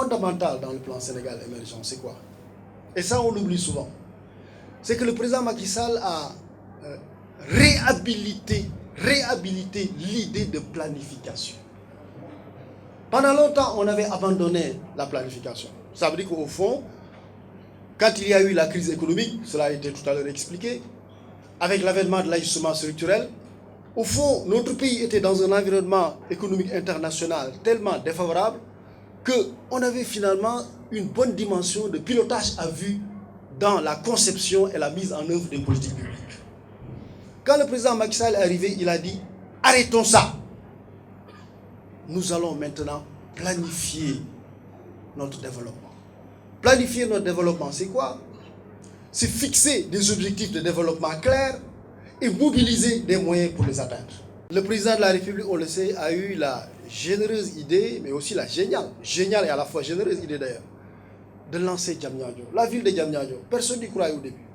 fondamental dans le plan Sénégal émergent, c'est quoi? Et ça, on l'oublie souvent. C'est que le président Macky Sall a réhabilité l'idée de planification. Pendant longtemps, on avait abandonné la planification. Ça veut dire qu'au fond, quand il y a eu la crise économique, cela a été tout à l'heure expliqué, avec l'avènement de l'ajustement structurel, au fond, notre pays était dans un environnement économique international tellement défavorable qu'on avait finalement une bonne dimension de pilotage à vue dans la conception et la mise en œuvre des politiques publiques. Quand le président Macky Sall est arrivé, il a dit « Arrêtons ça ! Nous allons maintenant planifier notre développement. » Planifier notre développement, c'est quoi? C'est fixer des objectifs de développement clairs et mobiliser des moyens pour les atteindre. Le président de la République, on le sait, a eu la généreuse idée, mais aussi la géniale et à la fois généreuse idée d'ailleurs, de lancer Diamniadio, la ville de Diamniadio. Personne n'y croyait au début.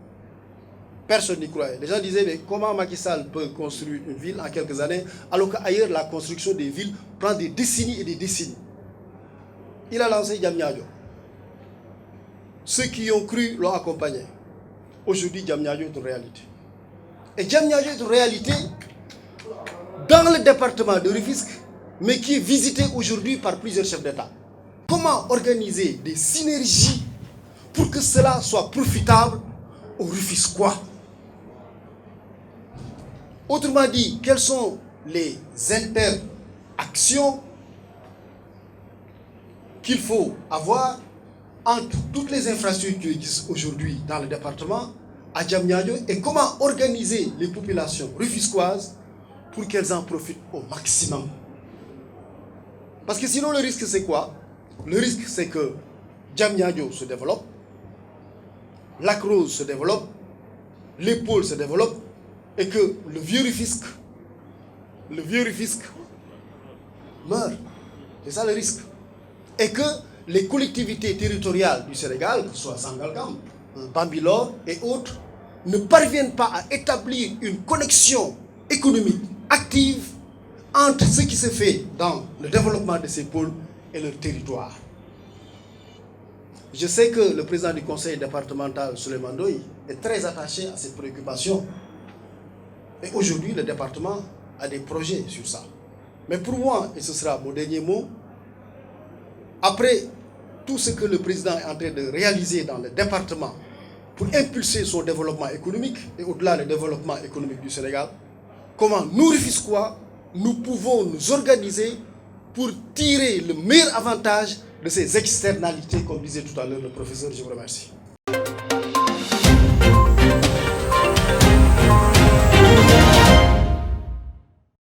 Personne n'y croyait. Les gens disaient, mais comment Macky Sall peut construire une ville en quelques années, alors qu'ailleurs, la construction des villes prend des décennies et des décennies. Il a lancé Diamniadio. Ceux qui y ont cru l'ont accompagné. Aujourd'hui, Diamniadio est une réalité. Et Diamniadio est une réalité dans le département de Rufisque, mais qui est visité aujourd'hui par plusieurs chefs d'État. Comment organiser des synergies pour que cela soit profitable aux Rufisquois? Autrement dit, quelles sont les interactions qu'il faut avoir entre toutes les infrastructures qui existent aujourd'hui dans le département à Diamniadio et comment organiser les populations rufisquoises pour qu'elles en profitent au maximum. Parce que sinon le risque c'est quoi? Le risque c'est que Diamniadio se développe, Lac Rose se développe, les pôles se développent et que le vieux Rufisque meurt. C'est ça le risque. Et que les collectivités territoriales du Sénégal, que ce soit Sangalkam, Bambilor et autres, ne parviennent pas à établir une connexion économique active entre ce qui se fait dans le développement de ces pôles et leur territoire. Je sais que le président du conseil départemental, Souleymane Ndoye, est très attaché à cette préoccupation. Et aujourd'hui, le département a des projets sur ça. Mais pour moi, et ce sera mon dernier mot, après tout ce que le président est en train de réaliser dans le département pour impulser son développement économique et au-delà le développement économique du Sénégal, comment nous, Rufisquois, nous pouvons nous organiser pour tirer le meilleur avantage de ces externalités, comme disait tout à l'heure le professeur. Je vous remercie.